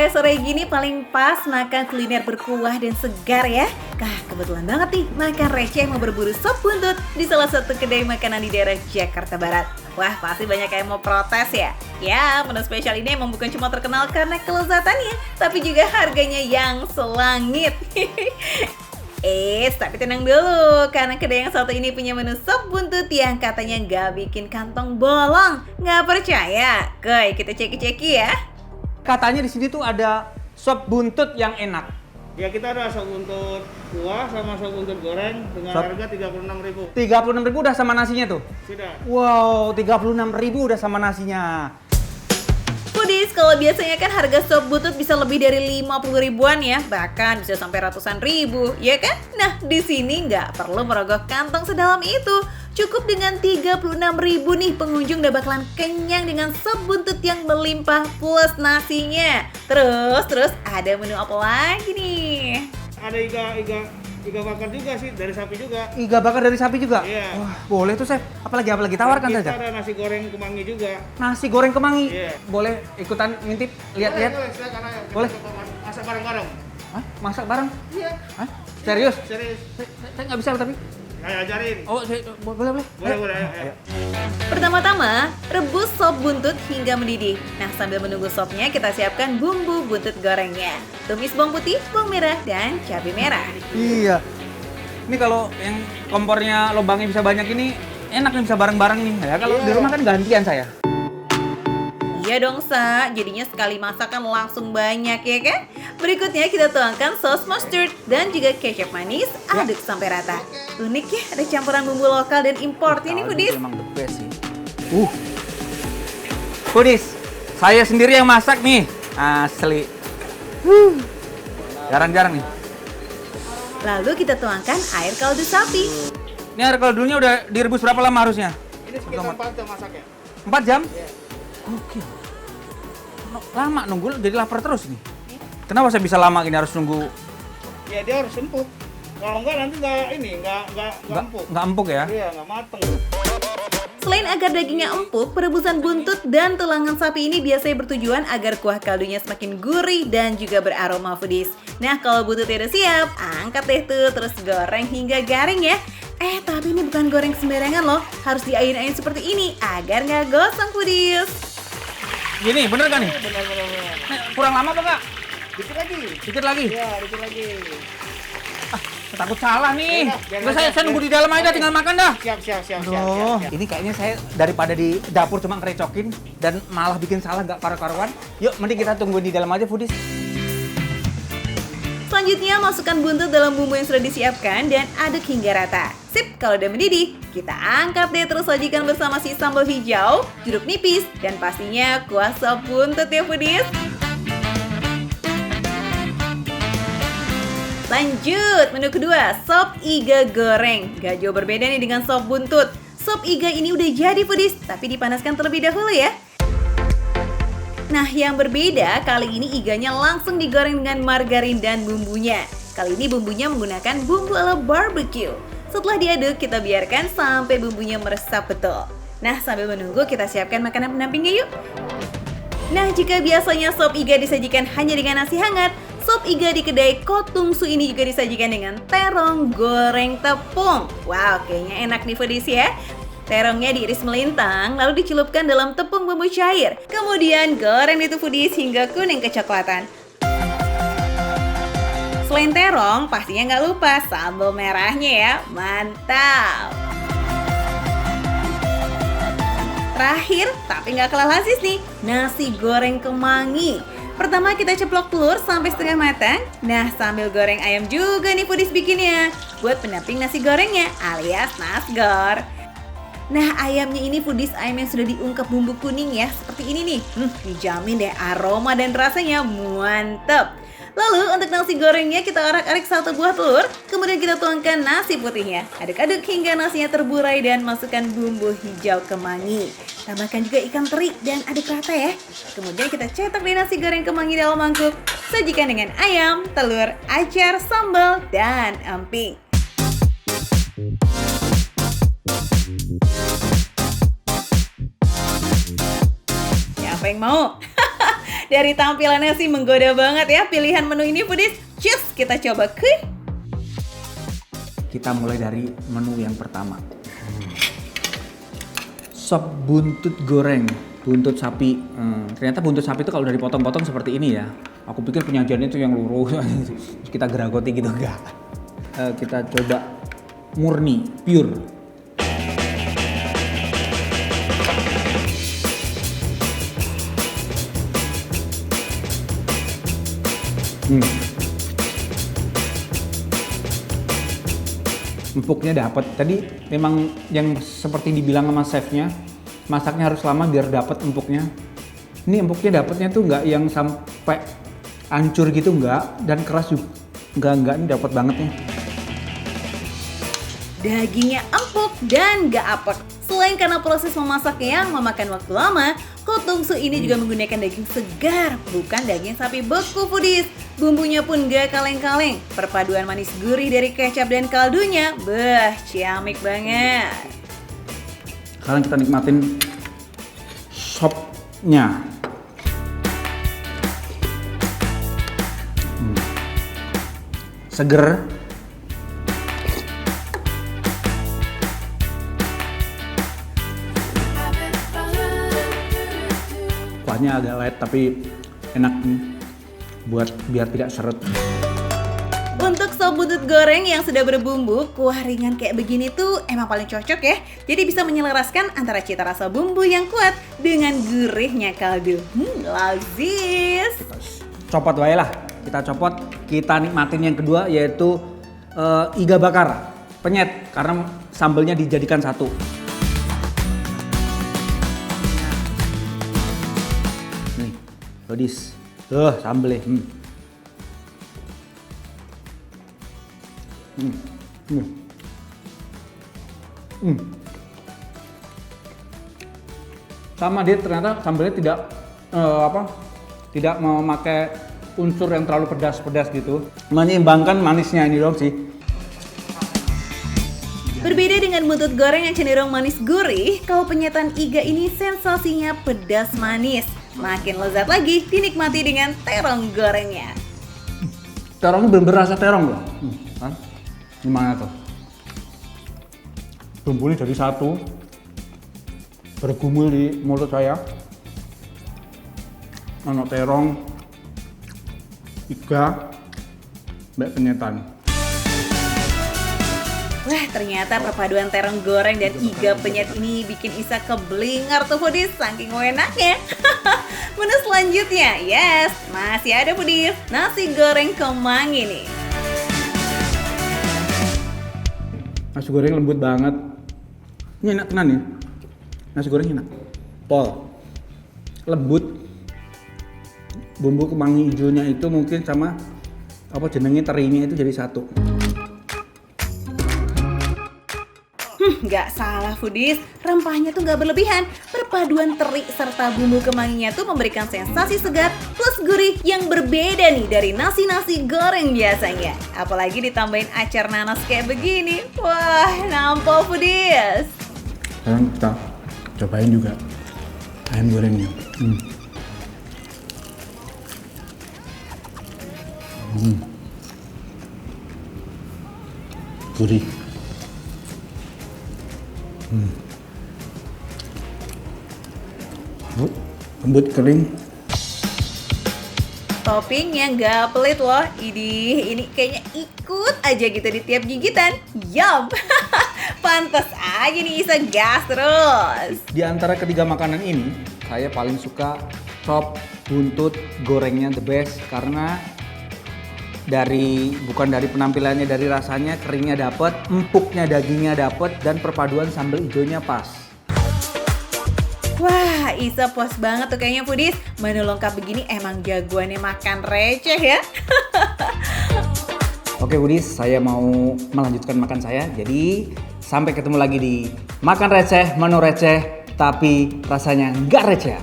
Sore-sore gini paling pas makan kuliner berkuah dan segar ya. Kebetulan banget nih makan receh mau berburu sop buntut di salah satu kedai makanan di daerah Jakarta Barat. Wah, pasti banyak yang mau protes ya. Ya, menu spesial ini emang bukan cuma terkenal karena kelezatannya, tapi juga harganya yang selangit. Tapi tenang dulu, karena kedai yang satu ini punya menu sop buntut yang katanya nggak bikin kantong bolong. Nggak percaya? Oke, kita ceki-ceki ya. Katanya di sini tuh ada sop buntut yang enak. Ya, kita ada sop buntut kuah sama sop buntut goreng dengan harga 36.000. 36.000 udah sama nasinya tuh? Sudah. Wow, 36.000 udah sama nasinya. Foodies, kalau biasanya kan harga sop buntut bisa lebih dari 50 ribuan ya, bahkan bisa sampai ratusan ribu, ya kan? Nah, di sini nggak perlu merogoh kantong sedalam itu. Cukup dengan 36.000 nih pengunjung udah bakalan kenyang dengan sop buntut yang melimpah plus nasinya. Terus ada menu apa lagi nih? Ada iga bakar juga sih, dari sapi juga. Iga bakar dari sapi juga? Iya. Wah, boleh tuh, Chef. Apalagi tawarkan Kita saja. ada nasi goreng kemangi juga. Nasi goreng kemangi. Iya. Boleh ikutan ngintip, lihat-lihat? Boleh, silakan aja. Kita Boleh. coba masak bareng-bareng. Hah? Masak bareng? Iya. Hah? Serius? Serius. Saya nggak bisa tapi. Ayo ajarin. Oh, boleh. Boleh, ayo. Pertama-tama, rebus sop buntut hingga mendidih. Nah, sambil menunggu sopnya, kita siapkan bumbu buntut gorengnya. Tumis bawang putih, bawang merah, dan cabai merah. Iya. Ini kalau yang kompornya lubangnya bisa banyak ini enak nih, bisa bareng-bareng nih. Ya kalau Iya. di rumah kan gantian saya. Iya dong, Sa. Jadinya sekali masakan langsung banyak, ya kan? Berikutnya kita tuangkan saus mustard dan juga kecap manis, aduk sampai rata. Unik ya, ada campuran bumbu lokal dan importnya nih, Kaldu Foodies. itu emang the best sih. Foodies, saya sendiri yang masak nih. Asli. Jarang-jarang nih. Lalu kita tuangkan air kaldu sapi. Ini air kaldunya udah direbus berapa lama harusnya? Ini sekitar 4 jam masaknya. 4 jam? Iya. Oke. Lama nunggu, jadi lapar terus nih. Kenapa saya bisa lama gini harus nunggu? Ya, dia harus empuk. Kalau enggak nanti enggak empuk. Nggak empuk ya? Iya, enggak mateng. Selain agar dagingnya empuk, perebusan buntut dan tulangan sapi ini biasanya bertujuan agar kuah kaldunya semakin gurih dan juga beraroma, Foodies. Nah, kalau buntutnya udah siap, angkat deh tuh, terus goreng hingga garing ya. Tapi ini bukan goreng sembarangan loh, harus diayun-ayun seperti ini agar nggak gosong, Foodies. Gini, bener kan nih? Benar. Nih, kurang lama apa, Kak? Dikit lagi. Dikit lagi? Iya, dikit lagi. Takut salah nih. Jangan, Udah, saya nunggu di dalam aja, tinggal makan dah. Siap. Ini kayaknya saya daripada di dapur cuma ngerecokin dan malah bikin salah nggak karu-karuan. Yuk, mending kita tunggu di dalam aja, Foodies. Selanjutnya, masukkan buntut dalam bumbu yang sudah disiapkan dan aduk hingga rata. Sip, kalau udah mendidih, kita angkat deh terus sajikan bersama si sambal hijau, jeruk nipis, dan pastinya kuah sop buntut ya, Foodies. Lanjut, menu kedua, sop iga goreng. Gak jauh berbeda nih dengan sop buntut. Sop iga ini udah jadi, Foodies, tapi dipanaskan terlebih dahulu ya. Nah, yang berbeda kali ini iganya langsung digoreng dengan margarin dan bumbunya. Kali ini bumbunya menggunakan bumbu ala barbecue. Setelah diaduk, kita biarkan sampai bumbunya meresap betul. Nah, sambil menunggu kita siapkan makanan pendampingnya yuk. Nah, jika biasanya sop iga disajikan hanya dengan nasi hangat, sop iga di kedai Kotungsu ini juga disajikan dengan terong goreng tepung. Wow, kayaknya enak nih, Foodies ya. Terongnya diiris melintang, lalu dicelupkan dalam tepung bumbu cair. Kemudian goreng itu, Foodies, hingga kuning kecoklatan. Selain terong, pastinya nggak lupa sambal merahnya ya. Mantap! Terakhir, tapi nggak kalah lasis nih, nasi goreng kemangi. Pertama kita ceplok telur sampai setengah matang. Nah, sambil goreng ayam juga nih, Foodies, bikinnya buat pendamping nasi gorengnya alias nasgor. Nah, ayamnya ini, Foodies, ayam yang sudah diungkep bumbu kuning ya, seperti ini nih. Dijamin deh aroma dan rasanya mantep. Lalu untuk nasi gorengnya kita arak-arik satu buah telur, kemudian kita tuangkan nasi putihnya. Aduk-aduk hingga nasinya terburai dan masukkan bumbu hijau kemangi. Tambahkan juga ikan teri dan aduk rata ya. Kemudian kita cetak deh nasi goreng kemangi dalam mangkuk. Sajikan dengan ayam, telur, acar, sambal, dan emping. Siapa yang mau? Dari tampilannya sih menggoda banget ya pilihan menu ini foodies. Cus, kita coba kuy. Kita mulai dari menu yang pertama. Sop buntut goreng, buntut sapi. Ternyata buntut sapi itu kalau udah dipotong-potong seperti ini ya. Aku pikir penyajiannya itu yang lurus, kita geragoti gitu enggak. Kita coba murni, pure. Empuknya dapat. Tadi memang yang seperti dibilang sama chefnya, masaknya harus lama biar dapat empuknya. Ini empuknya dapatnya tuh nggak yang sampai hancur gitu, nggak, dan keras juga. Nggak, ini dapat banget nih. Dagingnya empuk dan nggak apek. Selain karena proses memasaknya yang memakan waktu lama, Kotongsu ini juga menggunakan daging segar, bukan daging sapi beku foodies. Bumbunya pun gak kaleng-kaleng. Perpaduan manis gurih dari kecap dan kaldunya, ciamik banget. Sekarang kita nikmatin sopnya. Seger. Kuahnya agak light tapi enak nih buat biar tidak seret. Untuk sop buntut goreng yang sudah berbumbu, kuah ringan kayak begini tuh emang paling cocok ya. Jadi bisa menyelaraskan antara cita rasa bumbu yang kuat dengan gurihnya kaldu. Lazis. Copot wae lah, kita copot, kita nikmatin yang kedua yaitu iga bakar, penyet karena sambelnya dijadikan satu. Nih, lodis, tuh sambelnya. Sama dia ternyata sambelnya tidak memakai unsur yang terlalu pedas-pedas gitu. Menyeimbangkan manisnya ini dong sih. Berbeda dengan buntut goreng yang cenderung manis gurih, kalau penyetan iga ini sensasinya pedas manis. Makin lezat lagi dinikmati dengan terong gorengnya. Terongnya bener-bener rasa terong loh. Kan? Gimana tuh? Bumbunya jadi satu, bergumul di mulut saya. Ono terong, iga, mbak penyetan. Wah, ternyata perpaduan terong goreng dan iga penyet ini bikin Isa keblinger tuh foodies, saking enaknya. Menu selanjutnya, yes, masih ada foodies, nasi goreng kemangi nih. Nasi goreng lembut banget. Ini enak tenan ya. Nasi goreng enak. Pol. Lembut. Bumbu kemangi hijaunya itu mungkin sama apa jenenge terinya itu jadi satu. Nggak salah foodies, rempahnya tuh nggak berlebihan. Perpaduan teri serta bumbu kemanginya tuh memberikan sensasi segar plus gurih yang berbeda nih dari nasi-nasi goreng biasanya. Apalagi ditambahin acar nanas kayak begini. Wah, nampol foodies. Sekarang kita cobain juga ayam gorengnya. Gurih. Lembut kering. Toppingnya nggak pelit loh. Idih, ini kayaknya ikut aja gitu di tiap gigitan. Yum. Pantas aja nih Isa gas terus. Di antara ketiga makanan ini, saya paling suka sop buntut gorengnya the best karena bukan dari penampilannya, dari rasanya, keringnya dapet, empuknya dagingnya dapet, dan perpaduan sambal hijaunya pas. Wah, Isa puas banget tuh kayaknya foodies. Menu lengkap begini emang jagoannya makan receh ya. Oke foodies, saya mau melanjutkan makan saya. Jadi sampai ketemu lagi di Makan Receh, menu receh, tapi rasanya nggak receh.